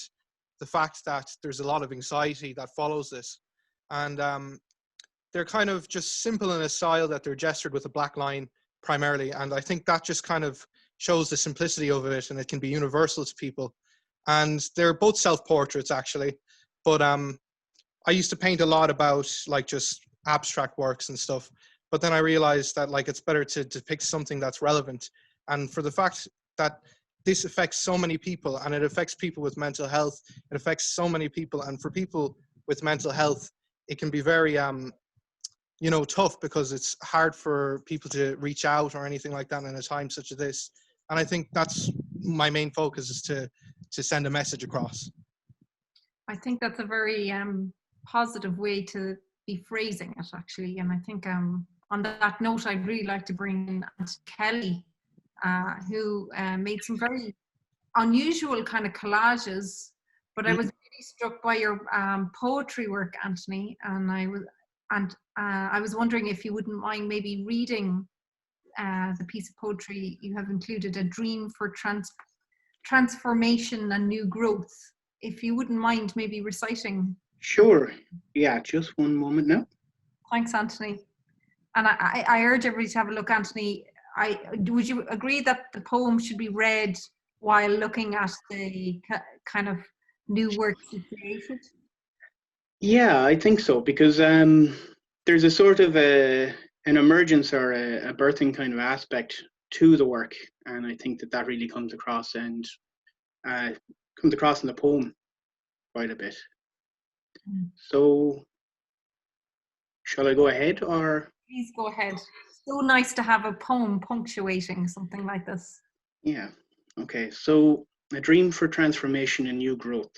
[SPEAKER 17] the fact that there's a lot of anxiety that follows this. And they're kind of just simple in a style that they're gestured with a black line primarily. And I think that just kind of shows the simplicity of it, and it can be universal to people. And they're both self-portraits actually, but I used to paint a lot about like just abstract works and stuff, but then I realized that like it's better to depict something that's relevant. And for the fact that this affects so many people, and it affects people with mental health, it affects so many people, and for people with mental health, it can be very you know, tough, because it's hard for people to reach out or anything like that in a time such as this. And I think that's my main focus, is to send a message across.
[SPEAKER 6] I think that's a very positive way to be phrasing it actually. And I think on that note, I'd really like to bring in Aunt Kelly, who made some very unusual kind of collages, but I was really struck by your poetry work, Anthony, and I was wondering if you wouldn't mind maybe reading the piece of poetry you have included, A Dream for Transformation and New Growth. If you wouldn't mind maybe reciting.
[SPEAKER 18] Sure. Yeah, just one moment now.
[SPEAKER 6] Thanks, Anthony. And I urge everybody to have a look, Anthony. Would you agree that the poem should be read while looking at the kind of new work you created?
[SPEAKER 18] Yeah, I think so, because there's a sort of an emergence or a birthing kind of aspect to the work, and I think that really comes across and comes across in the poem quite a bit. So, shall I go ahead, or?
[SPEAKER 6] Please go ahead. So nice to have a poem punctuating something like this.
[SPEAKER 18] Yeah. Okay. So, A Dream for Transformation and New Growth.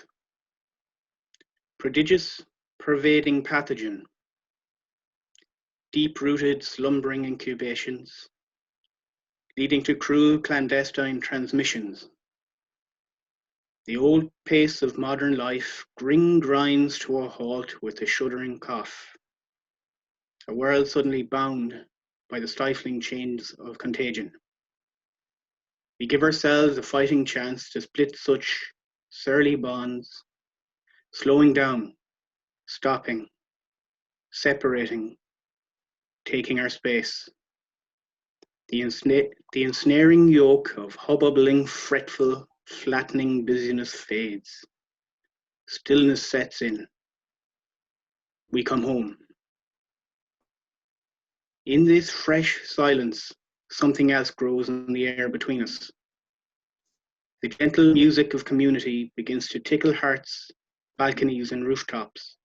[SPEAKER 18] Prodigious, pervading pathogen. Deep-rooted, slumbering incubations, leading to cruel, clandestine transmissions. The old pace of modern life grinds to a halt with a shuddering cough. A world suddenly bound by the stifling chains of contagion. We give ourselves a fighting chance to split such surly bonds, slowing down, stopping, separating, taking our space. The ensnaring yoke of hubbubbling, fretful, flattening busyness fades. Stillness sets in. We come home. In this fresh silence, something else grows in the air between us. The gentle music of community begins to tickle hearts, balconies, and rooftops.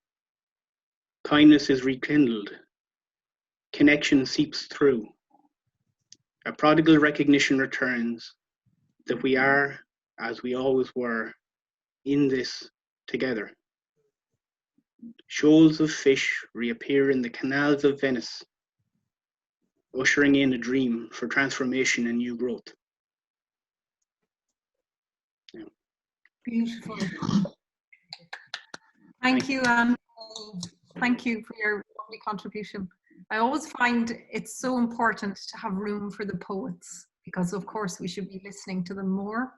[SPEAKER 18] Kindness is rekindled. Connection seeps through. A prodigal recognition returns that we are, as we always were, in this together. Shoals of fish reappear in the canals of Venice, ushering in a dream for transformation and new growth. Yeah.
[SPEAKER 6] Beautiful. Thank you, Anne. Thank you for your lovely contribution. I always find it's so important to have room for the poets, because of course we should be listening to them more,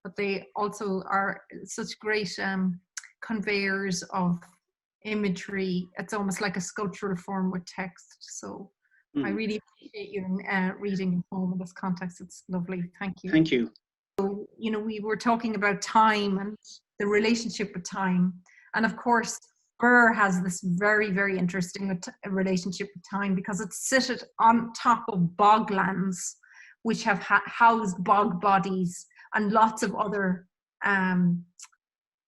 [SPEAKER 6] but they also are such great conveyors of imagery. It's almost like a sculptural form with text. So I really appreciate you reading the poem in this context. It's lovely. Thank you.
[SPEAKER 18] Thank you.
[SPEAKER 6] So, you know, we were talking about time and the relationship with time. And of course, Birr has this very, very interesting relationship with time, because it's seated on top of boglands, which have housed bog bodies and lots of other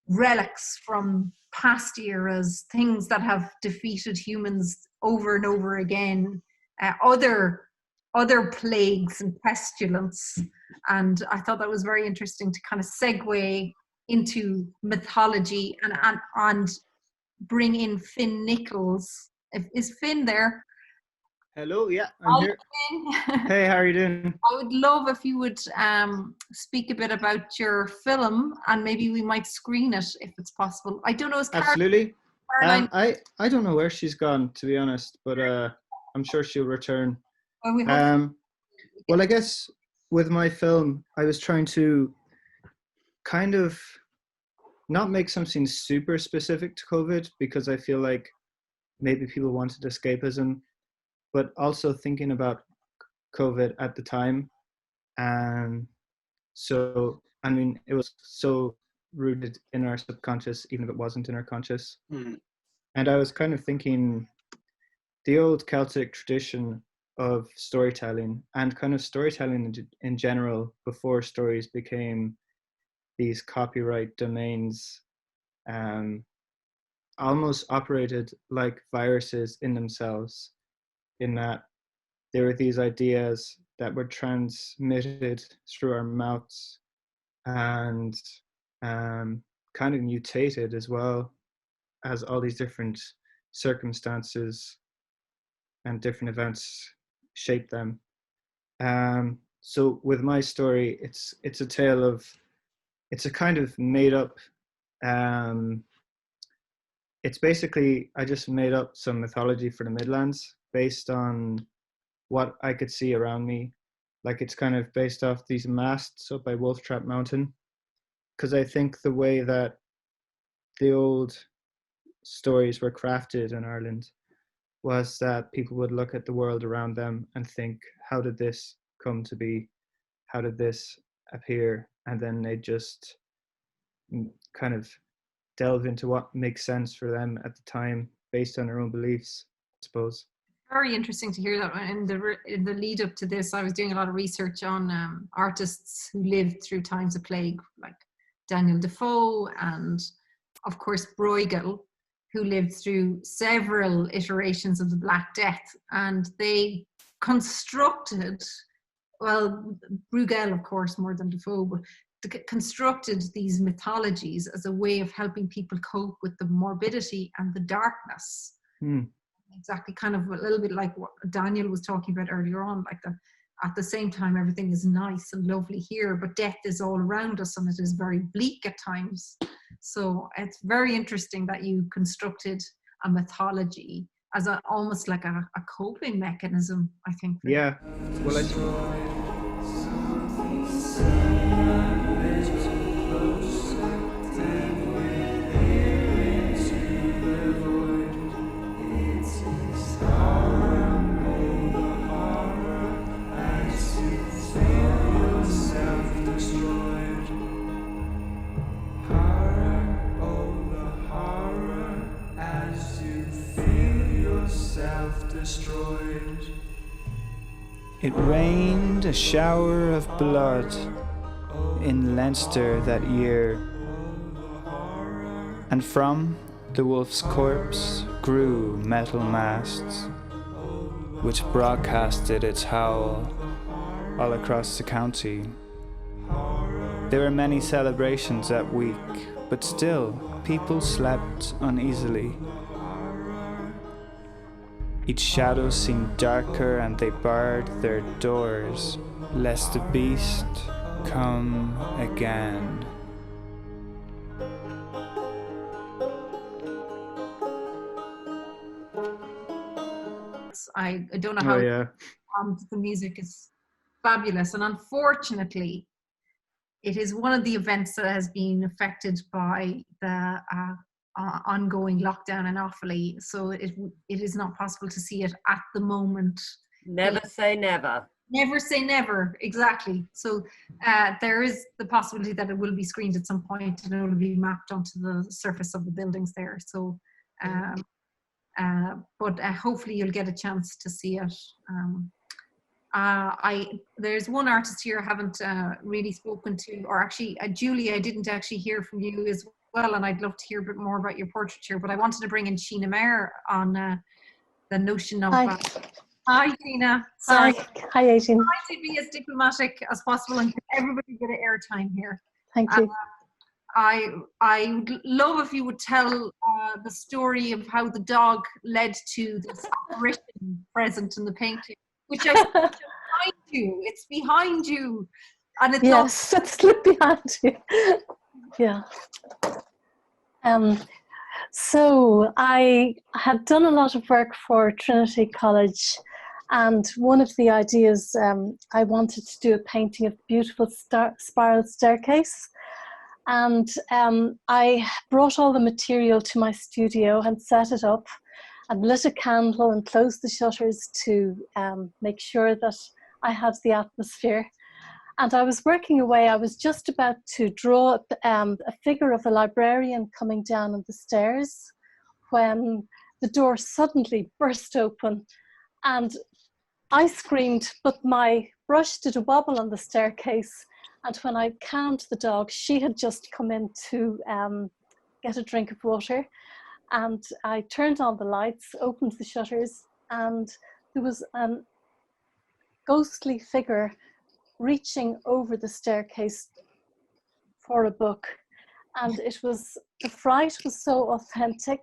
[SPEAKER 6] relics from past eras, things that have defeated humans over and over again, other plagues and pestilence. And I thought that was very interesting to kind of segue into mythology and bring in Finn Nichols. Is Finn there?
[SPEAKER 19] Hello, yeah, I'm here. Hey, how are you doing?
[SPEAKER 6] I would love if you would speak a bit about your film, and maybe we might screen it if it's possible. I don't know.
[SPEAKER 19] Absolutely. I don't know where she's gone, to be honest, but I'm sure she'll return. Well, I guess with my film, I was trying to kind of not make something super specific to COVID, because I feel like maybe people wanted escapism, but also thinking about COVID at the time. And so, I mean, it was so rooted in our subconscious, even if it wasn't in our conscious. And I was kind of thinking the old Celtic tradition of storytelling, and kind of storytelling in general, before stories became these copyright domains, almost operated like viruses in themselves, in that there were these ideas that were transmitted through our mouths and kind of mutated as well as all these different circumstances and different events shape them. So with my story, it's a tale of, it's a kind of made up, it's basically, I just made up some mythology for the Midlands based on what I could see around me. Like it's kind of based off these masts up by Wolf Trap Mountain. Because I think the way that the old stories were crafted in Ireland was that people would look at the world around them and think, how did this come to be? How did this appear? And then they just kind of delve into what makes sense for them at the time based on their own beliefs, I suppose.
[SPEAKER 6] Very interesting to hear that. In the lead up to this, I was doing a lot of research on artists who lived through times of plague, like Daniel Defoe and, of course, Bruegel, who lived through several iterations of the Black Death. And they constructed, well, Bruegel, of course, more than Defoe, but constructed these mythologies as a way of helping people cope with the morbidity and the darkness. Exactly, kind of a little bit like what Daniel was talking about earlier on, like at the same time everything is nice and lovely here, but death is all around us and it is very bleak at times. So it's very interesting that you constructed a mythology as almost like a coping mechanism, I think.
[SPEAKER 19] Yeah, well,
[SPEAKER 20] It rained a shower of blood in Leinster that year, and from the wolf's corpse grew metal masts, which broadcasted its howl all across the county. There were many celebrations that week, but still people slept uneasily. Each shadow seemed darker and they barred their doors, lest the beast come again.
[SPEAKER 6] I don't know how the music is fabulous, and unfortunately it is one of the events that has been affected by the ongoing lockdown in Offaly, so it is not possible to see it at the moment.
[SPEAKER 2] Never say never.
[SPEAKER 6] Never say never, exactly. So there is the possibility that it will be screened at some point and it will be mapped onto the surface of the buildings there. So, but hopefully you'll get a chance to see it. There's one artist here I haven't really spoken to, or actually, Julie, I didn't actually hear from you as well, and I'd love to hear a bit more about your portraiture, but I wanted to bring in Sheena Mayer on the notion of... Hi, Sheena. Sorry.
[SPEAKER 21] Hi, Aideen.
[SPEAKER 6] Try to be as diplomatic as possible and give everybody a bit of airtime here.
[SPEAKER 21] Thank you.
[SPEAKER 6] I would love if you would tell the story of how the dog led to this apparition present in the painting, which I see behind you. It's behind you. And it's
[SPEAKER 21] yes, it's behind you. Yeah. So I had done a lot of work for Trinity College, and one of the ideas, I wanted to do a painting of the beautiful spiral staircase. And I brought all the material to my studio and set it up and lit a candle and closed the shutters to make sure that I had the atmosphere. And I was working away. I was just about to draw a figure of a librarian coming down the stairs when the door suddenly burst open and I screamed, but my brush did a wobble on the staircase. And when I calmed the dog, she had just come in to get a drink of water. And I turned on the lights, opened the shutters, and there was a ghostly figure reaching over the staircase for a book. And it was, the fright was so authentic.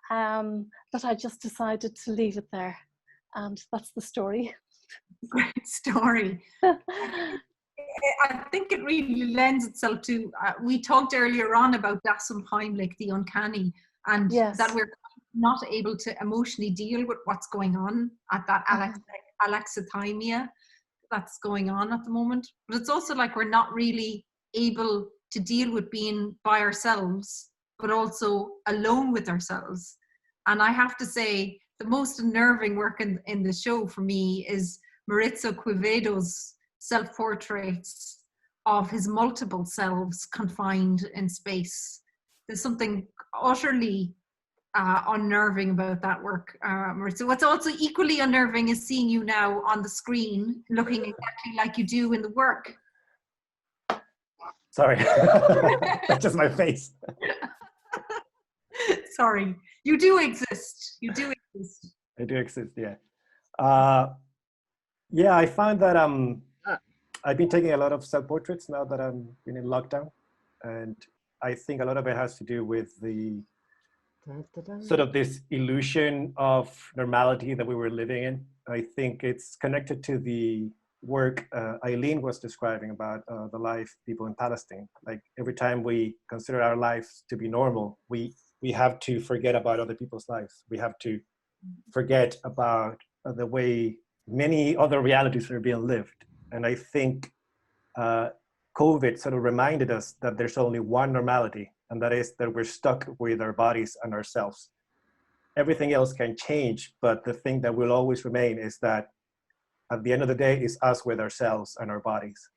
[SPEAKER 21] that I just decided to leave it there. And that's the story.
[SPEAKER 6] Great story. I think it really lends itself to, we talked earlier on about das Unheimlich, the uncanny, and that we're not able to emotionally deal with what's going on at that alexithymia that's going on at the moment. But it's also like we're not really able to deal with being by ourselves, but also alone with ourselves. And I have to say, the most unnerving work in the show for me is Maurizio Quevedo's self-portraits of his multiple selves confined in space. There's something utterly unnerving about that work, Maurizio. What's also equally unnerving is seeing you now on the screen looking exactly like you do in the work.
[SPEAKER 5] Sorry, that's just my face.
[SPEAKER 6] Sorry, you do exist. You do exist.
[SPEAKER 5] I do exist, yeah. Yeah, I found that I've been taking a lot of self-portraits now that I'm been in lockdown. And I think a lot of it has to do with the sort of this illusion of normality that we were living in. I think it's connected to the work Aideen was describing about the life people in Palestine. Like every time we consider our lives to be normal, we have to forget about other people's lives. We have to forget about the way many other realities are being lived. And I think COVID sort of reminded us that there's only one normality, and that is that we're stuck with our bodies and ourselves. Everything else can change, but the thing that will always remain is that at the end of the day, it's us with ourselves and our bodies.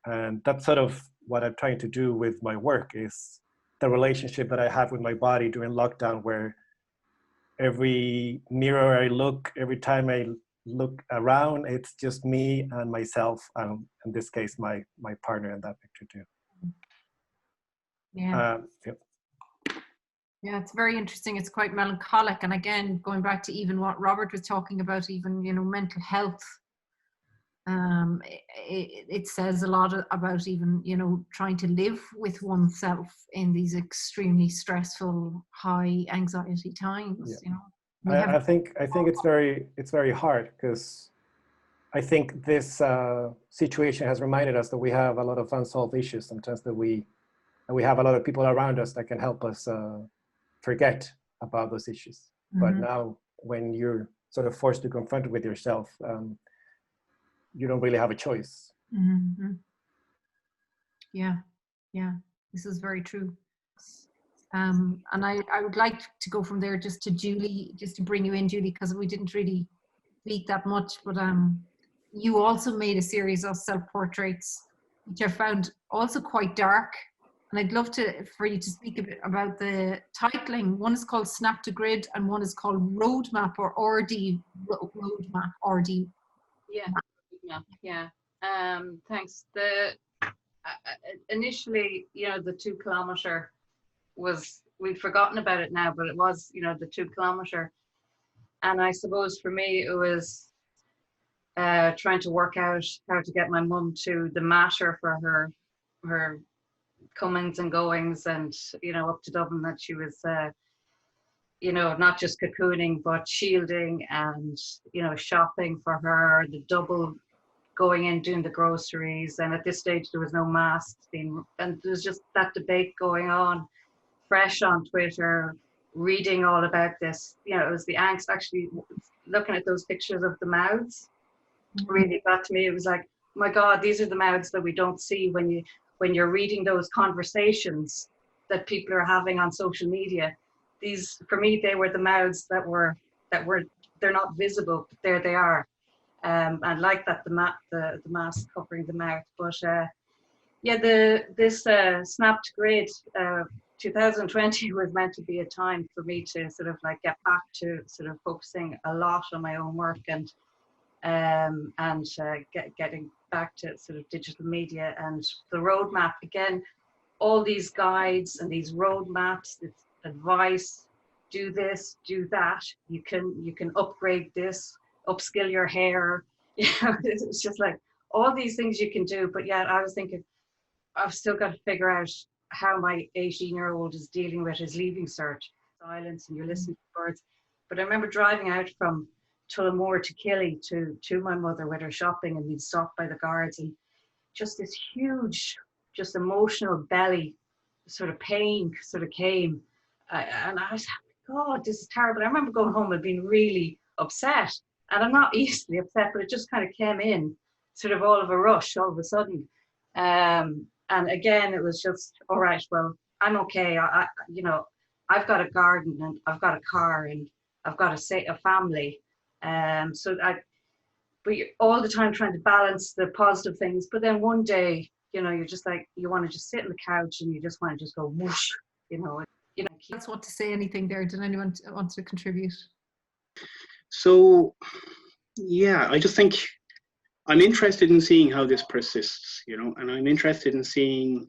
[SPEAKER 5] And that's sort of what I'm trying to do with my work, is the relationship that I have with my body during lockdown, where every mirror I look, every time I look around, it's just me and myself, and in this case, my partner in that picture too.
[SPEAKER 6] Yeah.
[SPEAKER 5] Yep.
[SPEAKER 6] Yeah, it's very interesting. It's quite melancholic. And again, going back to even what Robert was talking about, even, you know, mental health, it says a lot about even, you know, trying to live with oneself in these extremely stressful, high anxiety times, you know.
[SPEAKER 5] I think it's very hard, because I think this situation has reminded us that we have a lot of unsolved issues sometimes, that we have a lot of people around us that can help us forget about those issues. But now, when you're sort of forced to confront it with yourself, you don't really have a choice.
[SPEAKER 6] Yeah, this is very true. And I would like to go from there just to Julie, just to bring you in, Julie, because we didn't really speak that much, but you also made a series of self-portraits, which I found also quite dark. And I'd love for you to speak a bit about the titling. One is called Snap to Grid, and one is called Roadmap, or RD Roadmap, RD.
[SPEAKER 9] Yeah. Thanks. The initially, you know, the 2 kilometer was, we've forgotten about it now, but it was, you know, the 2 kilometer. And I suppose for me, it was trying to work out how to get my mum to the Mater for her comings and goings, and, you know, up to Dublin, that she was, you know, not just cocooning, but shielding and, you know, shopping for her, the double going in, doing the groceries. And at this stage, there was no masks being, and there was just that debate going on, fresh on Twitter, reading all about this. You know, it was the angst, actually looking at those pictures of the mouths really got to me. It was like, oh my God, these are the mouths that we don't see when you're reading those conversations that people are having on social media. These, for me, they were the mouths that were they're not visible, but there they are. I like that the mask covering the mouth. But yeah, this snapped grid, 2020 was meant to be a time for me to sort of like get back to sort of focusing a lot on my own work, and getting back to sort of digital media. And the roadmap, again, all these guides and these roadmaps, it's advice, do this, do that, you can upgrade this, upskill your hair, you know. It's just like all these things you can do. But yet I was thinking, I've still got to figure out how my 18-year-old is dealing with his leaving cert. silence and you're listening to birds. But I remember driving out from Tullamore to Killy to my mother with her shopping, and we'd stop by the guards, and just this huge, just emotional belly sort of pain sort of came. And I was like, God, this is terrible. I remember going home and being really upset. And I'm not easily upset, but it just kind of came in sort of all of a rush, all of a sudden. And again, it was just, all right, well, I'm okay. You know, I've got a garden and I've got a car and I've got a family. But you're all the time trying to balance the positive things. But then one day, you know, you're just like, you want to just sit on the couch and you just want to just go whoosh, you know.
[SPEAKER 6] That's what to say anything there. Did anyone want to contribute?
[SPEAKER 18] So, yeah, I just think I'm interested in seeing how this persists, you know, and I'm interested in seeing,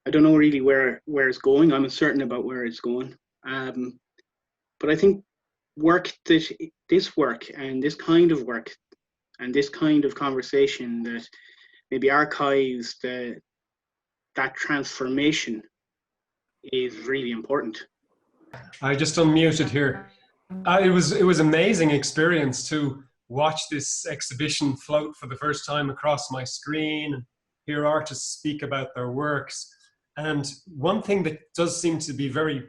[SPEAKER 18] I don't know really where it's going. I'm uncertain about where it's going. But I think this work and this kind of work and this kind of conversation that maybe archives that transformation is really important.
[SPEAKER 3] I just unmuted here. It was amazing experience to watch this exhibition float for the first time across my screen and hear artists speak about their works. And one thing that does seem to be very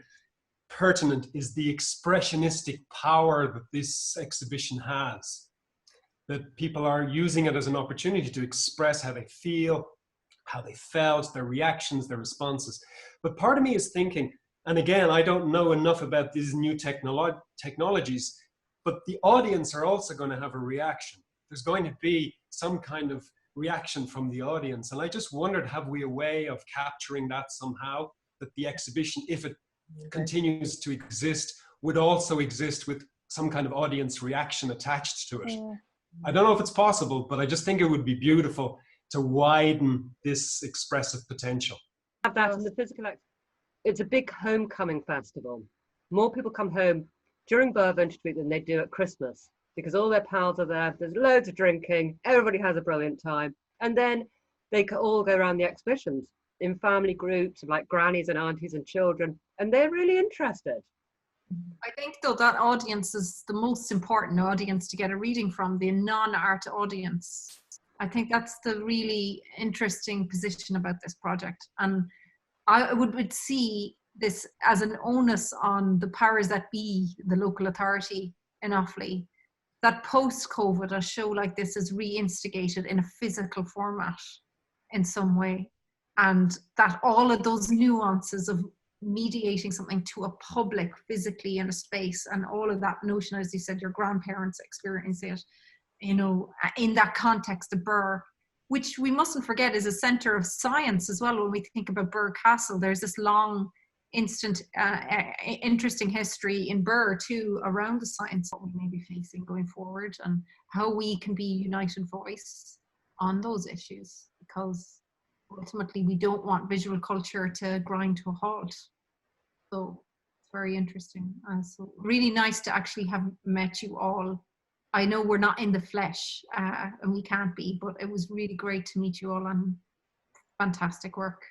[SPEAKER 3] pertinent is the expressionistic power that this exhibition has. That people are using it as an opportunity to express how they feel, how they felt, their reactions, their responses. But part of me is thinking, and again, I don't know enough about these new technologies, but the audience are also going to have a reaction. There's going to be some kind of reaction from the audience. And I just wondered, have we a way of capturing that somehow, that the exhibition, if it continues to exist, would also exist with some kind of audience reaction attached to it? Yeah. I don't know if it's possible, but I just think it would be beautiful to widen this expressive potential.
[SPEAKER 2] Have that in the physical. It's a big homecoming festival. More people come home during Birr Vintage Week than they do at Christmas, because all their pals are there, there's loads of drinking, everybody has a brilliant time, and then they all go around the exhibitions in family groups of like grannies and aunties and children, and they're really interested.
[SPEAKER 6] I think though that audience is the most important audience to get a reading from, the non-art audience. I think that's the really interesting position about this project. And I would see this as an onus on the powers that be, the local authority in Offaly, that post-COVID a show like this is reinstigated in a physical format in some way. And that all of those nuances of mediating something to a public physically in a space, and all of that notion, as you said, your grandparents experience it, you know, in that context of Birr, which we mustn't forget is a centre of science as well. When we think about Birr Castle, there's this long, interesting history in Birr too around the science that we may be facing going forward, and how we can be a united voice on those issues, because ultimately we don't want visual culture to grind to a halt. So it's very interesting. So really nice to actually have met you all. I know we're not in the flesh and we can't be, but it was really great to meet you all, and fantastic work.